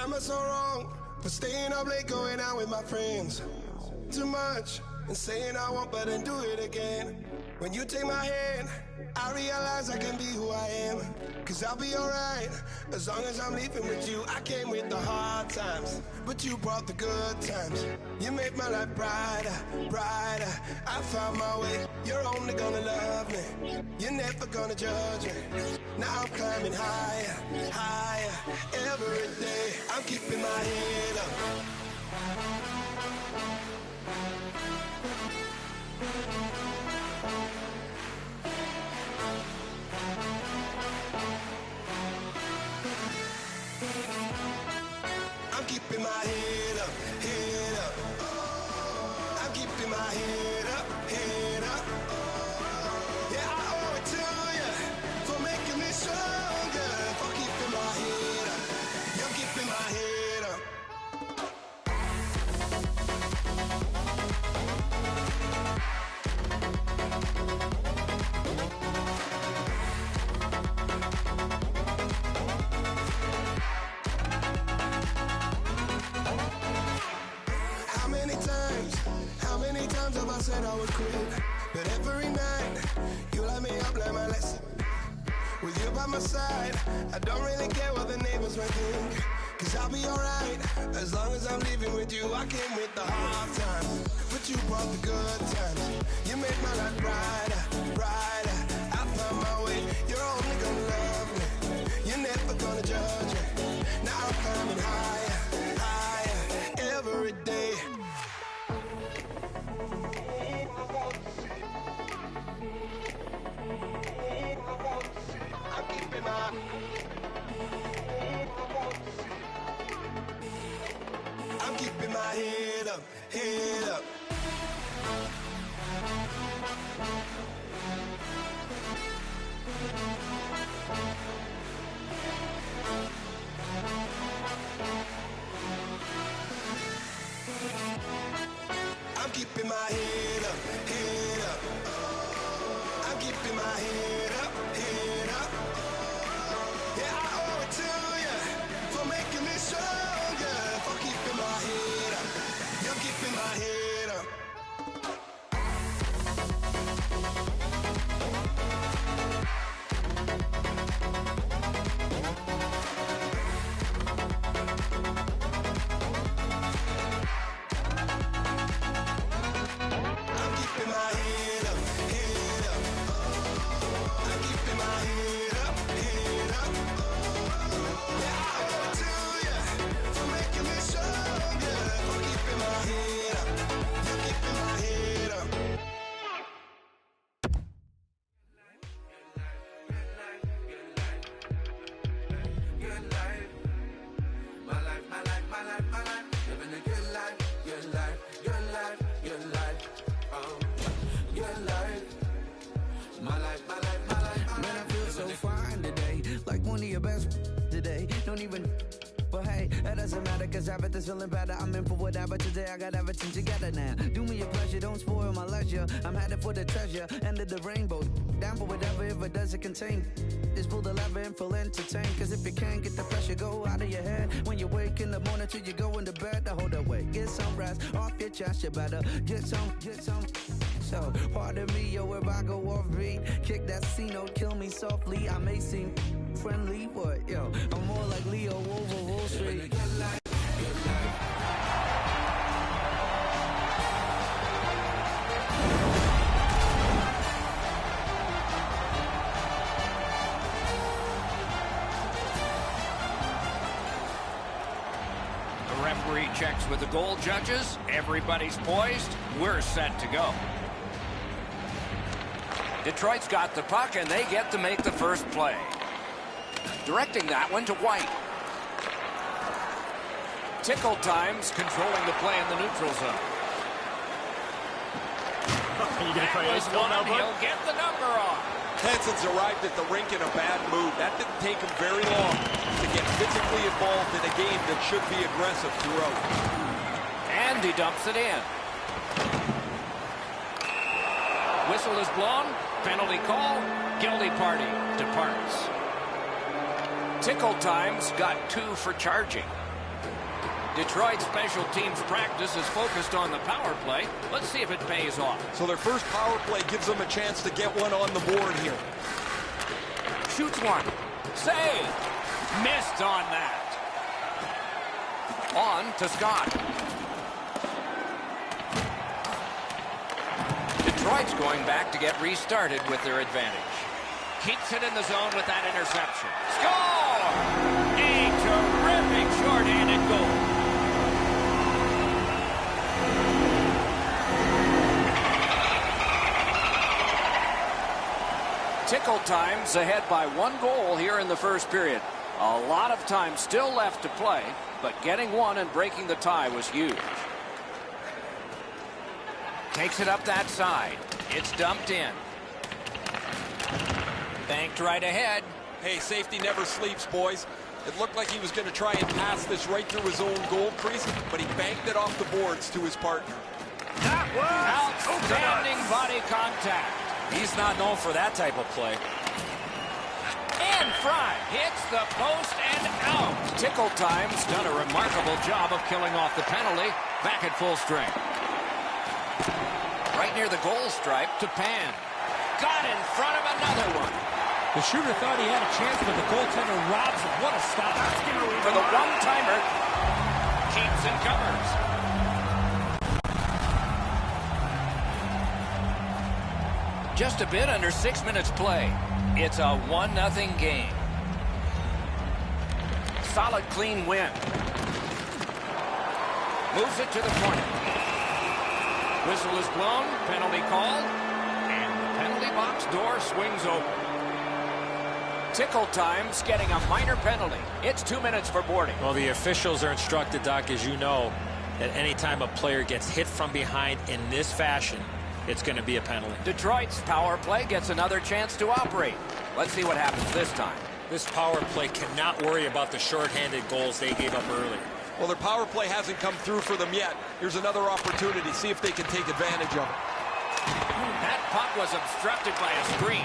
am I so wrong for staying up late, going out with my friends? Too much and saying I won't, but then do it again. When you take my hand, I realize I can be who I am. Cause I'll be alright as long as I'm leaving with you. I came with the hard times, but you brought the good times. You made my life brighter, brighter. I found my way. You're only gonna love me. You're never gonna judge me. Now I'm climbing higher, higher. Every day I'm keeping my head up. I'm keeping my head up, head up. I'm keeping my head up, head up. Yeah, I owe it to you for making me stronger, for keeping my head up. You're keeping my head up. How many times have I said I would quit? But every night, you light me up like my lesson. With you by my side, I don't really care what the neighbors might think. Cause I'll be alright, as long as I'm leaving with you. I came with the hard times, but you brought the good times. You made my life brighter, brighter. I found my way, you're only gonna love me. You're never gonna judge me. Now I'm climbing higher, higher, every day. I'm keeping my head up, head up. I'm keeping my head up, head up. I'm keeping my head up, head up. Yeah, I owe it to you for making me stronger, for keeping my head up. You're keeping my head up. I'm keeping my head up, head up. I'm keeping my head up, head up. Yeah, I owe it to you for making me stronger, for keeping my head up. You're keeping my head up. Good life, my life, my life, my life, my life. Living a good life, good life, good life, good life. Good life, my life, my life, my life. Man, I feel so fine today, like one of your best today. Don't even, but hey, that doesn't matter, cause everything's feeling better. I'm in for whatever today, I got everything together now. Do me a pleasure, don't spoil my leisure. I'm headed for the treasure, end of the rainbow. Down for whatever, if it doesn't contain. Just pull the lever and feel entertained. Cause if you can't get the pressure, go out of your head. When you wake in the morning till you go into bed, hold up, wait, get some rest off your chest. You better get some. So, pardon me, yo, if I go off beat, kick that C note, kill me softly. I may seem friendly, but yo, I'm more like Leo over Wall Street. Good life, good life. The referee checks with the goal judges. Everybody's poised. We're set to go. Detroit's got the puck, and they get to make the first play. Directing that one to White. Tickle times controlling the play in the neutral zone. You gonna try ice one now, bud? He'll get the number on. Hansen's arrived at the rink in a bad mood. That didn't take him very long to get physically involved in a game that should be aggressive throughout. And he dumps it in. Whistle is blown. Penalty call. Guilty party departs. Tickle times got 2 for charging. Detroit's special teams practice is focused on the power play. Let's see if it pays off. So their first power play gives them a chance to get one on the board here. Shoots one. Save. Missed on that. On to Scott. Detroit's going back to get restarted with their advantage. Keeps it in the zone with that interception. Score! A terrific short-handed goal. Tickle time's ahead by 1 goal here in the first period. A lot of time still left to play, but getting one and breaking the tie was huge. Takes it up that side. It's dumped in. Banked right ahead. Hey, safety never sleeps, boys. It looked like he was going to try and pass this right through his own goal crease, but he banked it off the boards to his partner. That was outstanding body contact. He's not known for that type of play. And Fry hits the post and out. Tickle time's done a remarkable job of killing off the penalty. Back at full strength. Right near the goal stripe to Pan. Got in front of another one. The shooter thought he had a chance, but the goaltender robs him. What a stop. For the one-timer. Keeps and covers. Just a bit under 6 minutes play. It's a 1-0 game. Solid, clean win. Moves it to the corner. Whistle is blown. Penalty called. And the penalty box door swings open. Tickle time's getting a minor penalty. It's 2 minutes for boarding. Well, the officials are instructed, Doc, as you know, that any time a player gets hit from behind in this fashion, it's going to be a penalty. Detroit's power play gets another chance to operate. Let's see what happens this time. This power play cannot worry about the shorthanded goals they gave up earlier. Well, their power play hasn't come through for them yet. Here's another opportunity. See if they can take advantage of it. That puck was obstructed by a screen.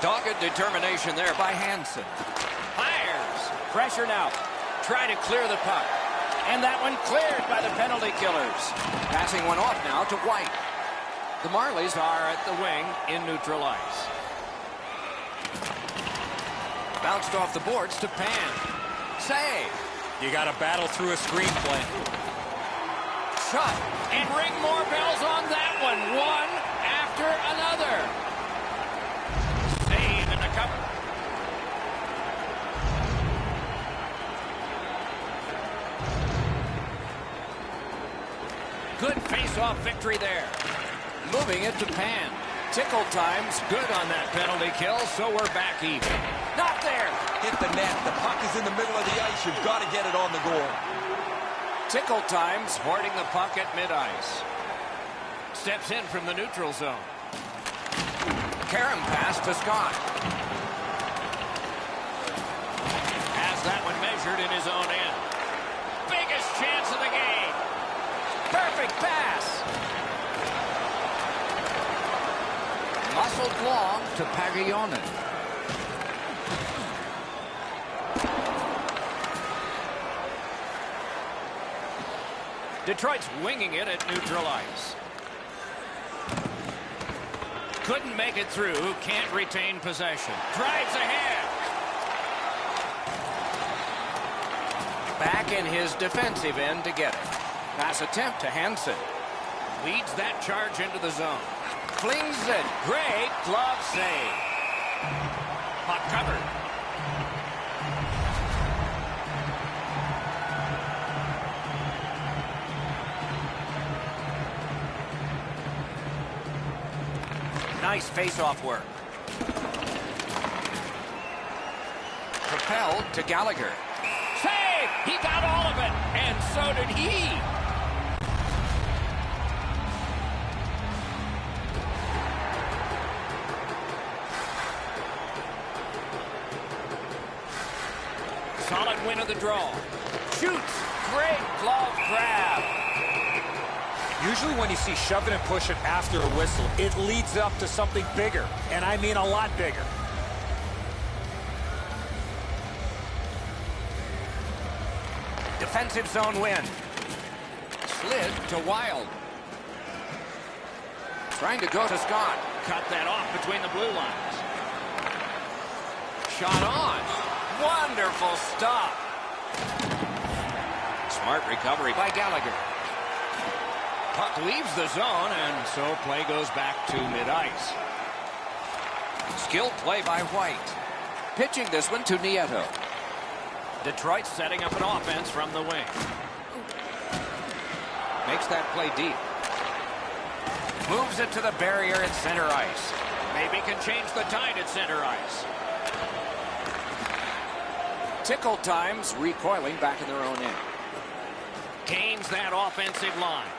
Dogged determination there by Hansen. Fires. Pressure now. Try to clear the puck. And that one cleared by the penalty killers. Passing one off now to White. The Marlies are at the wing in neutral ice. Bounced off the boards to Pan. Save. You got to battle through a screenplay. Shot. And ring more bells on that one. One after another. Save in the cover. Good face-off victory there. Moving it to Pan. Tickle time's good on that penalty kill, so we're back even. Not there. Hit the net. The puck is in the middle of the ice. You've got to get it on the goal. Tickle time's hoarding the puck at mid-ice. Steps in from the neutral zone. Karam pass to Scott. Has that one measured in his own end. Biggest chance of the game. Perfect pass. Muscled long to Pagayonen. Detroit's winging it at neutral ice. Couldn't make it through. Can't retain possession. Drives ahead. Back in his defensive end to get it. Pass attempt to Hansen. Leads that charge into the zone. Flings it. Great glove save. Puck covered. Nice face-off work. Propelled to Gallagher. Save! He got all of it, and so did he. Solid win of the draw. Shoots. Great glove grab. Usually when you see shove it and push it after a whistle, it leads up to something bigger, and I mean a lot bigger. Defensive zone win. Slid to Wild. Trying to go to Scott. Cut that off between the blue lines. Shot on. Wonderful stop. Smart recovery by Gallagher. Puck leaves the zone, and so play goes back to mid-ice. Skilled play by White. Pitching this one to Nieto. Detroit setting up an offense from the wing. Makes that play deep. Moves it to the barrier at center ice. Maybe can change the tide at center ice. Tickle times recoiling back in their own end. Gains that offensive line.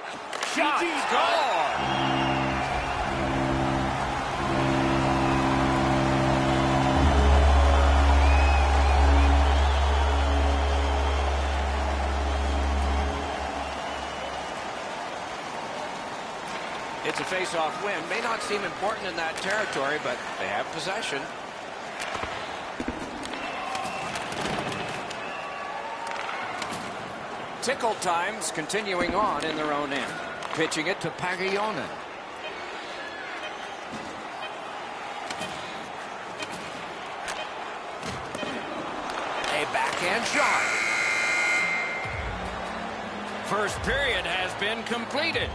Shot! Score! It's a face-off win. May not seem important in that territory, but they have possession. Tickle times continuing on in their own end. Pitching it to Pagayonen. A backhand shot. First period has been completed.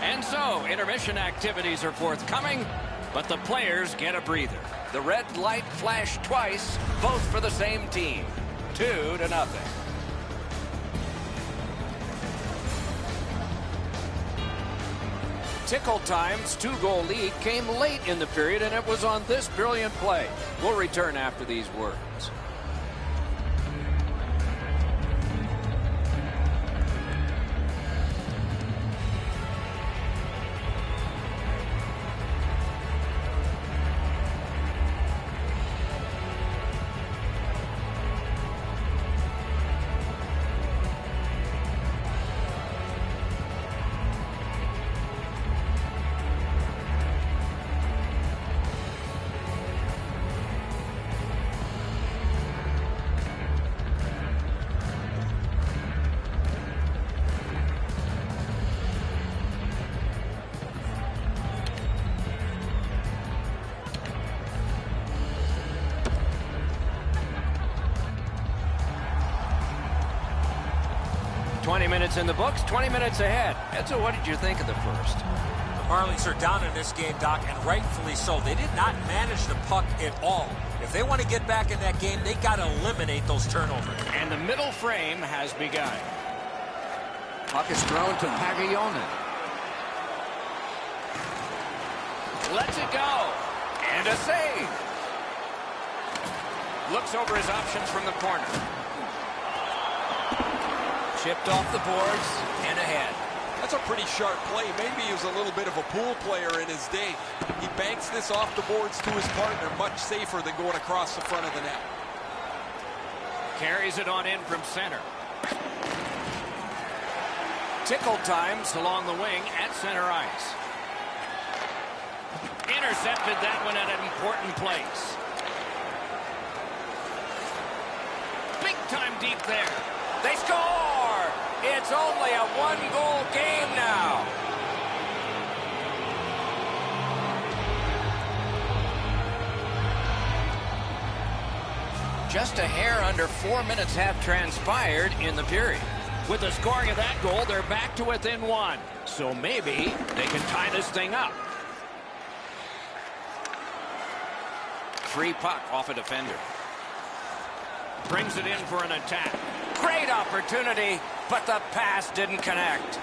And so, intermission activities are forthcoming, but the players get a breather. The red light flashed twice, both for the same team. 2-0. Tickle times 2-goal lead came late in the period, and it was on this brilliant play. We'll return after these words. Minutes in the books, 20 minutes ahead. Edzo, what did you think of the first? The Marlies are down in this game, Doc, and rightfully so. They did not manage the puck at all. If they want to get back in that game, they got to eliminate those turnovers. And the middle frame has begun. Puck is thrown to Pagayonen. Lets it go. And a save. Looks over his options from the corner. Chipped off the boards and ahead. That's a pretty sharp play. Maybe he was a little bit of a pool player in his day. He banks this off the boards to his partner, much safer than going across the front of the net. Carries it on in from center. Tickle times along the wing at center ice. Intercepted that one at an important place. Big time deep there. They score! It's only a one-goal game now. Just a hair under 4 minutes have transpired in the period. With the scoring of that goal, they're back to within one. So maybe they can tie this thing up. Free puck off a defender. Brings it in for an attack. Great opportunity, but the pass didn't connect.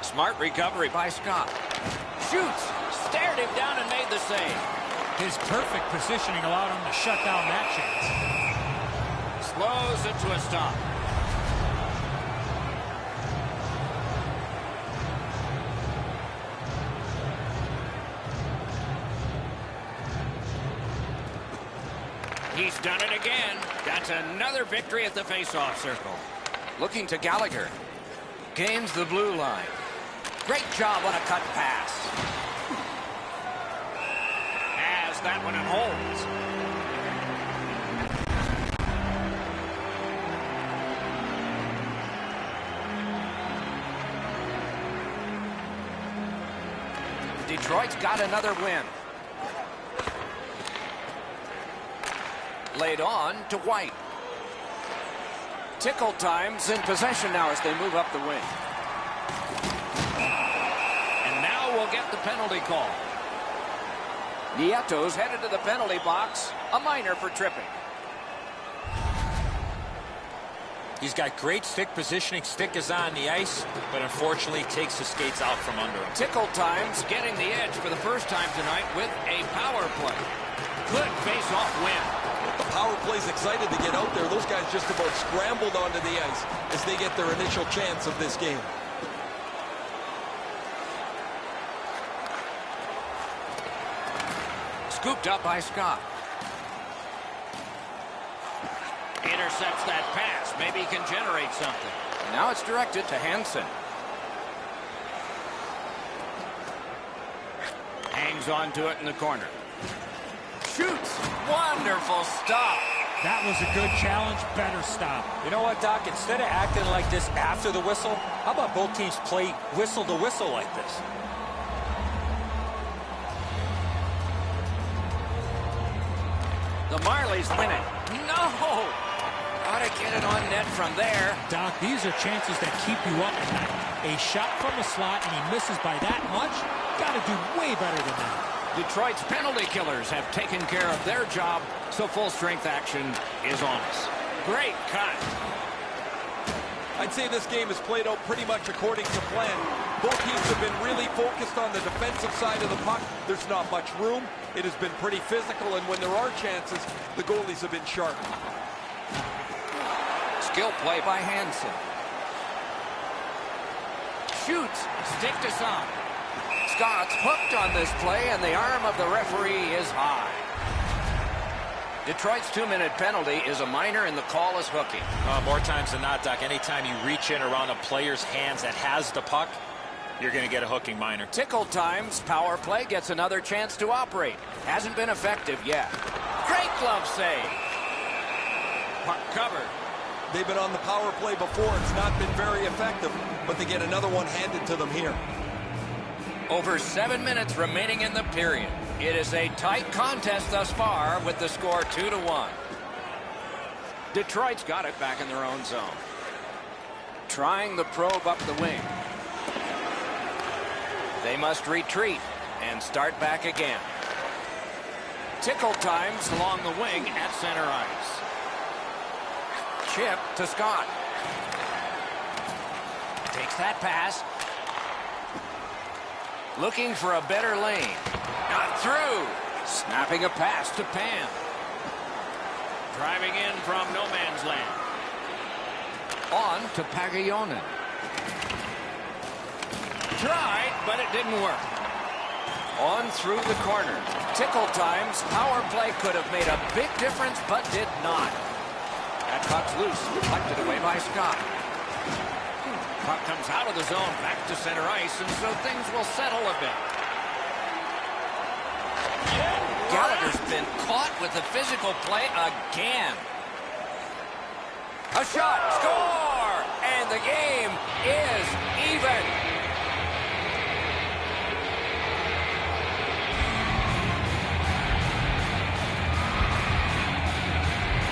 Smart recovery by Scott. Shoots, stared him down and made the save. His perfect positioning allowed him to shut down that chance. Slows it to a stop. He's done it again. That's another victory at the face-off circle. Looking to Gallagher. Gains the blue line. Great job on a cut pass. Has that one and holds. Detroit's got another win. Laid on to White. Tickle time's in possession now as they move up the wing. And now we'll get the penalty call. Nieto's headed to the penalty box. A minor for tripping. He's got great stick positioning. Stick is on the ice, but unfortunately takes the skates out from under him. Tickle time's getting the edge for the first time tonight with a power play. Good face-off win. The power play's excited to get out there. Those guys just about scrambled onto the ice as they get their initial chance of this game. Scooped up by Scott. Intercepts that pass. Maybe he can generate something. Now it's directed to Hansen. Hangs on to it in the corner. Shoots. Wonderful stop. That was a good challenge. Better stop. You know what, Doc? Instead of acting like this after the whistle, how about both teams play whistle to whistle like this? The Marlies win it. No! Ought to get it on net from there. Doc, these are chances that keep you up at night. A shot from the slot and he misses by that much. Got to do way better than that. Detroit's penalty killers have taken care of their job, so full strength action is on us. Great cut. I'd say this game is played out pretty much according to plan. Both teams have been really focused on the defensive side of the puck. There's not much room. It has been pretty physical, and when there are chances, the goalies have been sharp. Skill play by Hansen. Shoots. Stick to some. Scott's hooked on this play, and the arm of the referee is high. Detroit's 2-minute penalty is a minor, and the call is hooking. More times than not, Doc, anytime you reach in around a player's hands that has the puck, you're going to get a hooking minor. Tickle time's power play gets another chance to operate. Hasn't been effective yet. Great glove save. Puck covered. They've been on the power play before. It's not been very effective, but they get another one handed to them here. Over 7 minutes remaining in the period. It is a tight contest thus far with the score 2-1. Detroit's got it back in their own zone. Trying the probe up the wing. They must retreat and start back again. Tickle times along the wing at center ice. Chip to Scott. Takes that pass. Looking for a better lane. Not through. Snapping a pass to Pan. Driving in from no man's land. On to Pagayonen. Tried, but it didn't work. On through the corner. Tickle times. Power play could have made a big difference, but did not. That puck's loose. Deflected away by Scott. Puck comes out of the zone, back to center ice, and so things will settle a bit. Gallagher's been caught with the physical play again. A shot, score, and the game is even.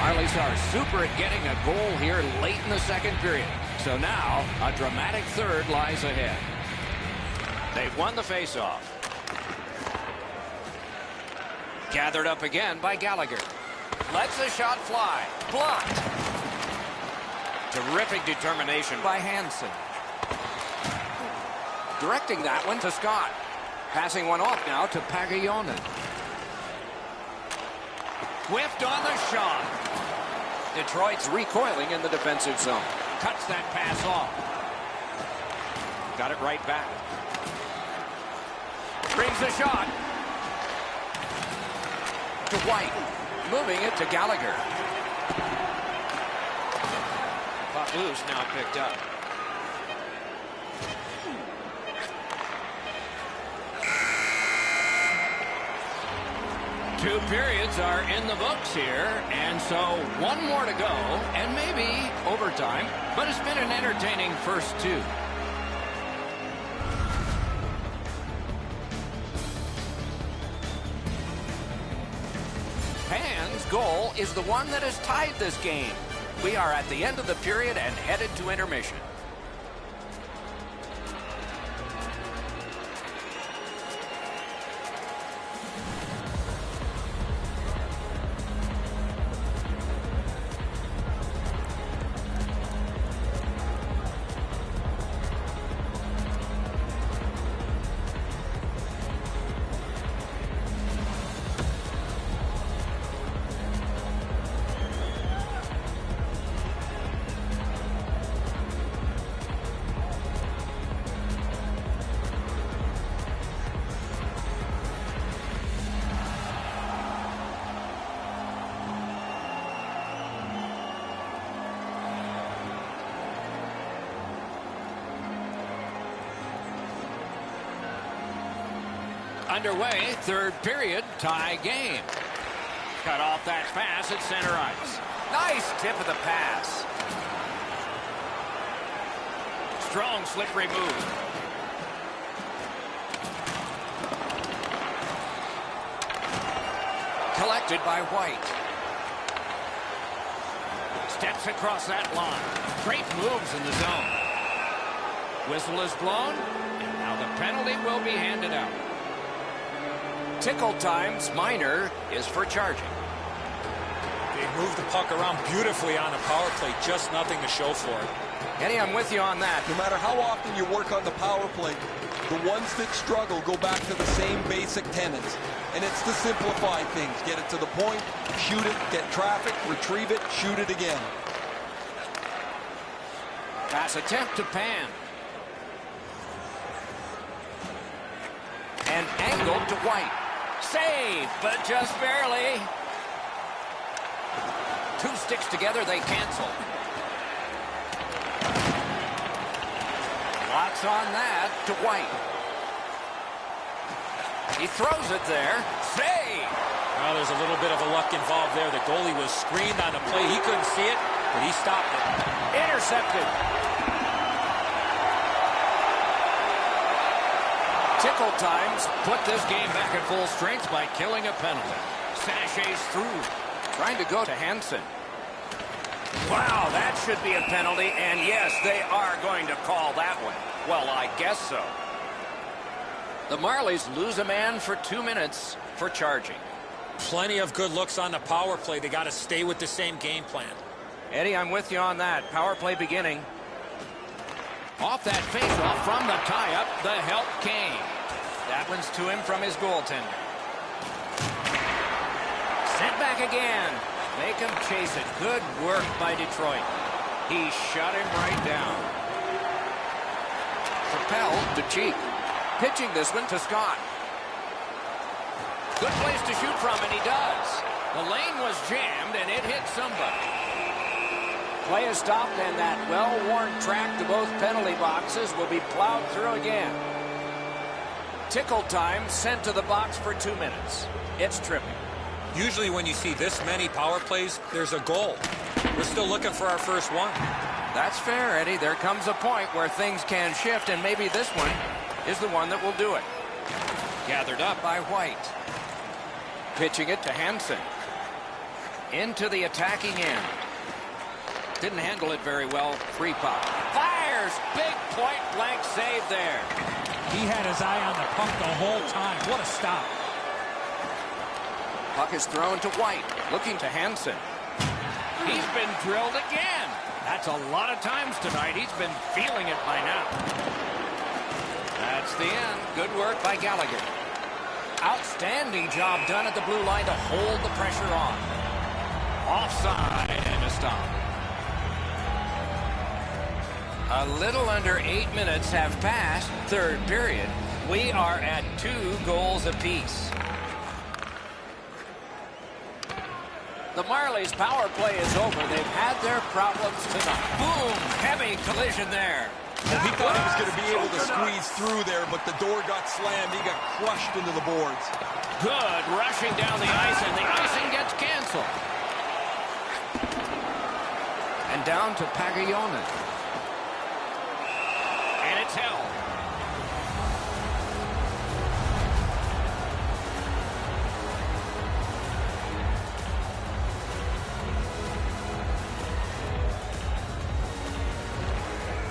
Marlies are super at getting a goal here late in the second period. So now, a dramatic third lies ahead. They've won the faceoff. Gathered up again by Gallagher. Lets the shot fly. Blocked. Terrific determination by Hansen. Directing that one to Scott. Passing one off now to Pagayonen. Whiffed on the shot. Detroit's recoiling in the defensive zone. Cuts that pass off. Got it right back. Brings the shot. To White. Moving it to Gallagher. Puck loose, now picked up. Two periods are in the books here, and so one more to go, and maybe overtime, but it's been an entertaining first two. goal is the one that has tied this game. We are at the end of the period and headed to intermission. Underway, third period, tie game. Cut off that pass at center ice. Nice tip of the pass. Strong slippery move. Collected by White. Steps across that line. Great moves in the zone. Whistle is blown, and now the penalty will be handed out. Tickle times, minor is for charging. They moved the puck around beautifully on the power play, just nothing to show for it. Eddie, I'm with you on that. No matter how often you work on the power play, the ones that struggle go back to the same basic tenets. And it's to simplify things. Get it to the point, shoot it, get traffic, retrieve it, shoot it again. Pass attempt to Pan. And angled to White. Save, but just barely. Two sticks together, they cancel. Lots on that to White. He throws it there. Save! Well, there's a little bit of a luck involved there. The goalie was screened on the play. He couldn't see it, but he stopped it. Intercepted. Tickle times put this game back at full strength by killing a penalty. Sashays through. Trying to go to Hansen. Wow, that should be a penalty, and yes, they are going to call that one. Well, I guess so. The Marlies lose a man for 2 minutes for charging. Plenty of good looks on the power play. They got to stay with the same game plan. Eddie, I'm with you on that. Power play beginning. Off that faceoff from the tie-up, the help came. That one's to him from his goaltender. Sent back again. Make him chase it. Good work by Detroit. He shut him right down. Propelled to Cheek. Pitching this one to Scott. Good place to shoot from, and he does. The lane was jammed, and it hit somebody. Play is stopped, and that well-worn track to both penalty boxes will be plowed through again. Tickle time sent to the box for 2 minutes. It's tripping. Usually when you see this many power plays, there's a goal. We're still looking for our first one. That's fair, Eddie. There comes a point where things can shift, and maybe this one is the one that will do it. Gathered up by White. Pitching it to Hansen. Into the attacking end. Didn't handle it very well. Free puck. Fires! Big point-blank save there. He had his eye on the puck the whole time. What a stop. Puck is thrown to White. Looking to Hansen. He's been drilled again. That's a lot of times tonight. He's been feeling it by now. That's the end. Good work by Gallagher. Outstanding job done at the blue line to hold the pressure on. Offside and a stop. A little under 8 minutes have passed. Third period. We are at 2 goals apiece. The Marlies' power play is over. They've had their problems tonight. Boom! Heavy collision there. Well, he thought he was going to be able to squeeze through there, but the door got slammed. He got crushed into the boards. Good rushing down the ice, and the icing gets canceled. And down to Pagayonen. And it's held.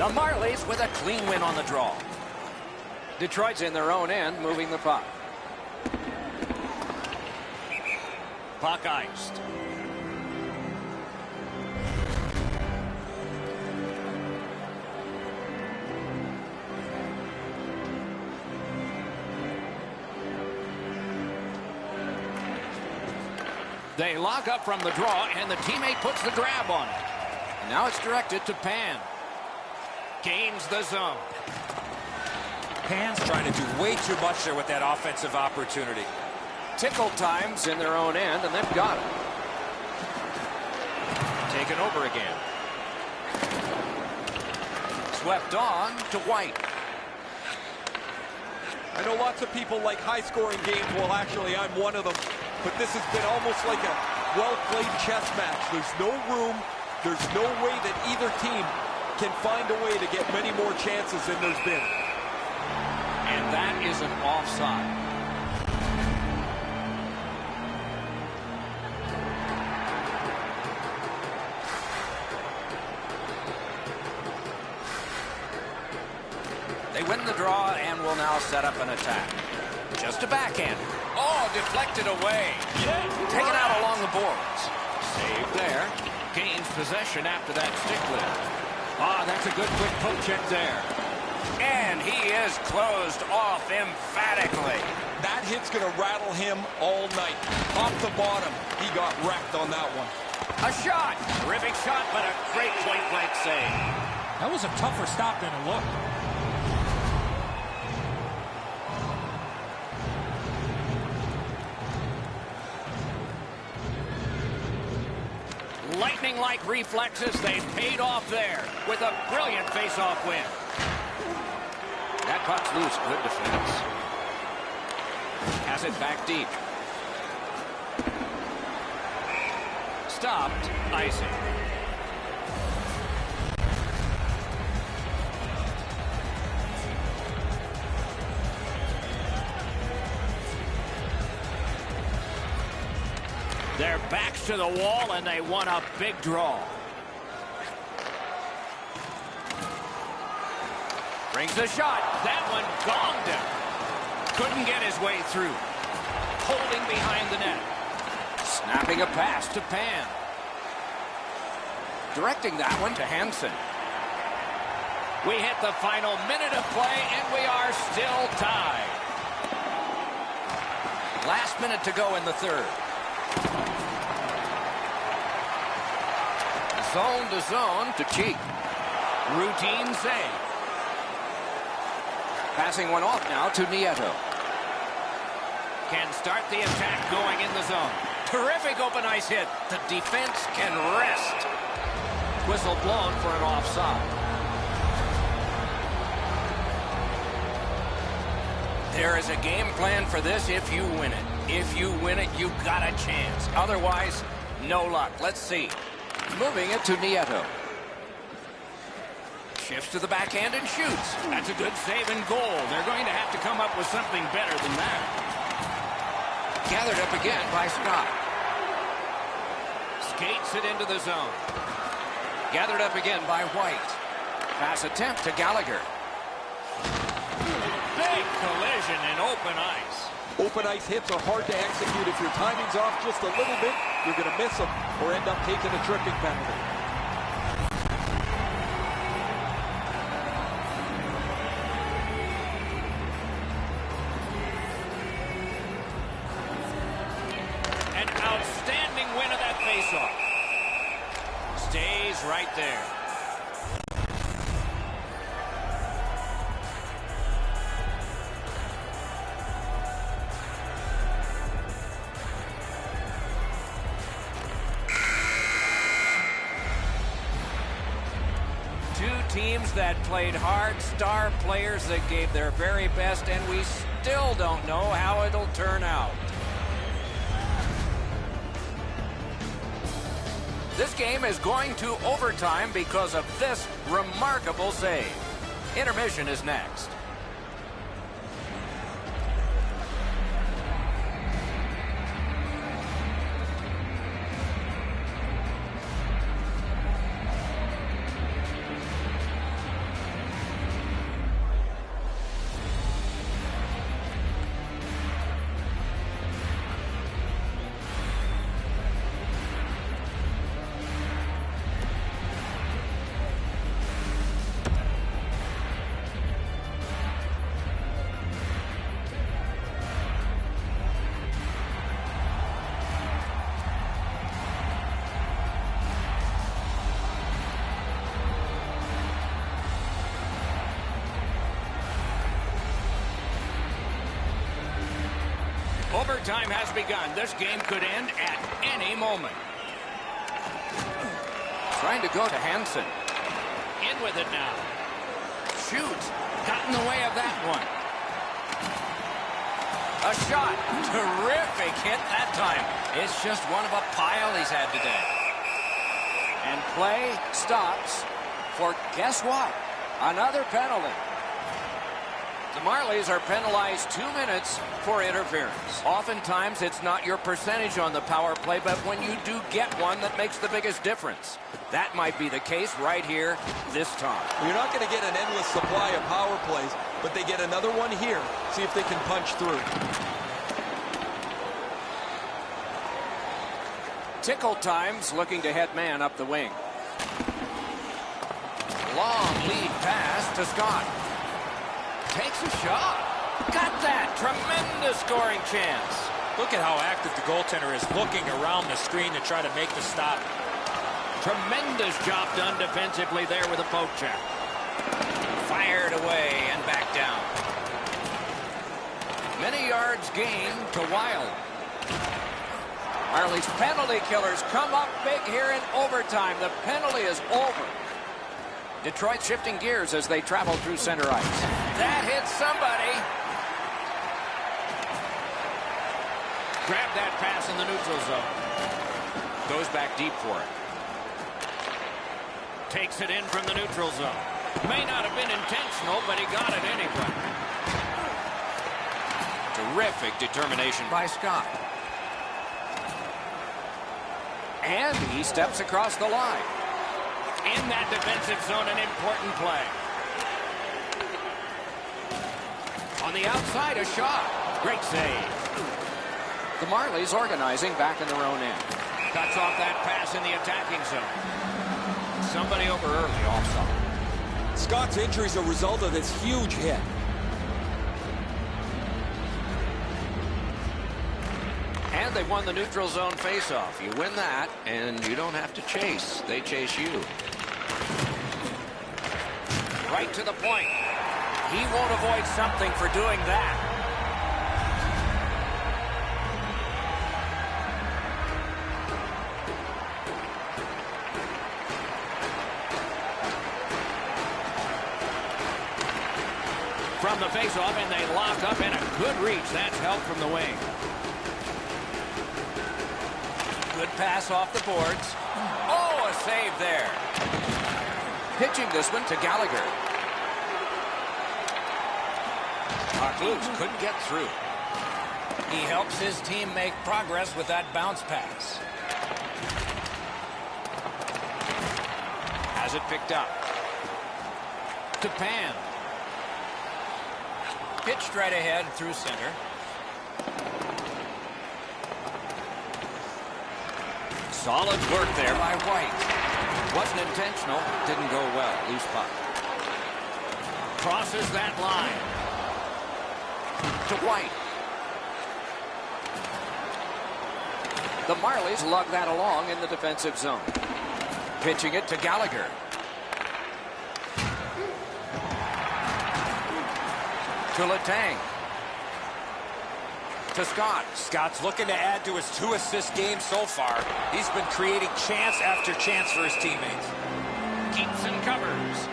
The Marlies with a clean win on the draw. Detroit's in their own end, moving the puck. Puck iced. They lock up from the draw, and the teammate puts the grab on it. And now it's directed to Pan. Gains the zone. Pan's trying to do way too much there with that offensive opportunity. Tickle times in their own end, and they've got it. Taken over again. Swept on to White. I know lots of people like high-scoring games. Well, actually, I'm one of them. But this has been almost like a well-played chess match. There's no room. There's no way that either team can find a way to get many more chances than there's been. And that is an offside. They win the draw and will now set up an attack. Just a backhand. Oh, deflected away. Taken out along the boards. Saved there. Gains possession after that stick lift. Ah, that's a good quick poke check there. And he is closed off emphatically. That hit's going to rattle him all night. Off the bottom, he got wrecked on that one. A shot. Terrific shot, but a great point-blank save. That was a tougher stop than it looked. Lightning-like reflexes, they paid off there with a brilliant face-off win. That puck's loose. Good defense. Has it back deep. Stopped. Icing. Their backs to the wall, and they won a big draw. Brings a shot. That one gonged him. Couldn't get his way through. Holding behind the net. Snapping a pass to Pan. Directing that one to Hansen. We hit the final minute of play, and we are still tied. Last minute to go in the third. Zone to zone to Cheek. Routine save. Passing one off now to Nieto. Can start the attack going in the zone. Terrific open ice hit. The defense can rest. Whistle blown for an offside. There is a game plan for this if you win it. If you win it, you got a chance. Otherwise, no luck. Let's see. Moving it to Nieto. Shifts to the backhand and shoots. That's a good save and goal. They're going to have to come up with something better than that. Gathered up again by Scott. Skates it into the zone. Gathered up again by White. Pass attempt to Gallagher. Big collision in open ice. Open ice hits are hard to execute. If your timing's off just a little bit, you're going to miss them or end up taking a tripping penalty. An outstanding win of that faceoff. Stays right there. Teams that played hard, star players that gave their very best, and we still don't know how it'll turn out. This game is going to overtime because of this remarkable save. Intermission is next. Overtime has begun. This game could end at any moment. Trying to go to Hansen. In with it now. Shoots. Got in the way of that one. A shot. Terrific hit that time. It's just one of a pile he's had today. And play stops for, guess what? Another penalty. The Marlies are penalized 2 minutes for interference. Oftentimes, it's not your percentage on the power play, but when you do get one, that makes the biggest difference. That might be the case right here this time. You're not going to get an endless supply of power plays, but they get another one here. See if they can punch through. Tickle times looking to head man up the wing. Long lead pass to Scott. Takes a shot. Got that. Tremendous scoring chance. Look at how active the goaltender is looking around the screen to try to make the stop. Tremendous job done defensively there with a poke check. Fired away and back down. Many yards gained to Wild. Marlies penalty killers come up big here in overtime. The penalty is over. Detroit shifting gears as they travel through center ice. That hits somebody. Grab that pass in the neutral zone. Goes back deep for it. Takes it in from the neutral zone. May not have been intentional, but he got it anyway. Terrific determination by Scott. And he steps across the line. In that defensive zone, an important play. On the outside, a shot. Great save. The Marlies organizing back in their own end. Cuts off that pass in the attacking zone. Somebody over early offside. Scott's injury is a result of this huge hit. And they won the neutral zone faceoff. You win that, and you don't have to chase. They chase you. Right to the point. He won't avoid something for doing that. From the faceoff, and they lock up, and a good reach. That's help from the wing. Good pass off the boards. Oh, a save there. Pitching this one to Gallagher. Puck loose, couldn't get through. He helps his team make progress with that bounce pass. Has it picked up. To Pan. Pitched right ahead through center. Solid work there by White. Wasn't intentional. Didn't go well. Loose puck. Crosses that line. To White. The Marlies lug that along in the defensive zone. Pitching it to Gallagher. To Letang. To Scott. Scott's looking to add to his 2-assist game so far. He's been creating chance after chance for his teammates. Keeps and covers.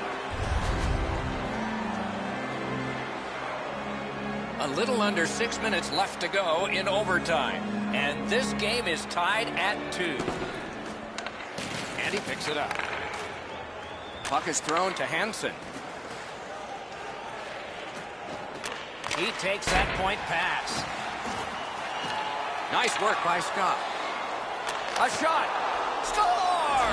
A little under 6 minutes left to go in overtime. And this game is tied at 2. And he picks it up. Puck is thrown to Hansen. He takes that point pass. Nice work by Scott. A shot. Score!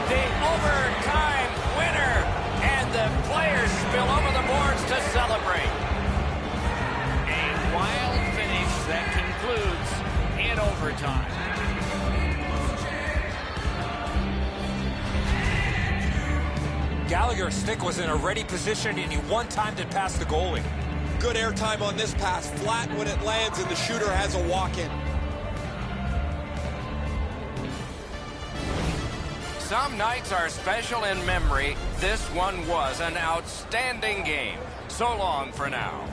The overtime winner. And the players spill over the boards to celebrate. A wild finish that concludes in overtime. Gallagher's stick was in a ready position, and he one-timed it past the goalie. Good airtime on this pass. Flat when it lands, and the shooter has a walk-in. Some nights are special in memory. This one was an outstanding game. So long for now.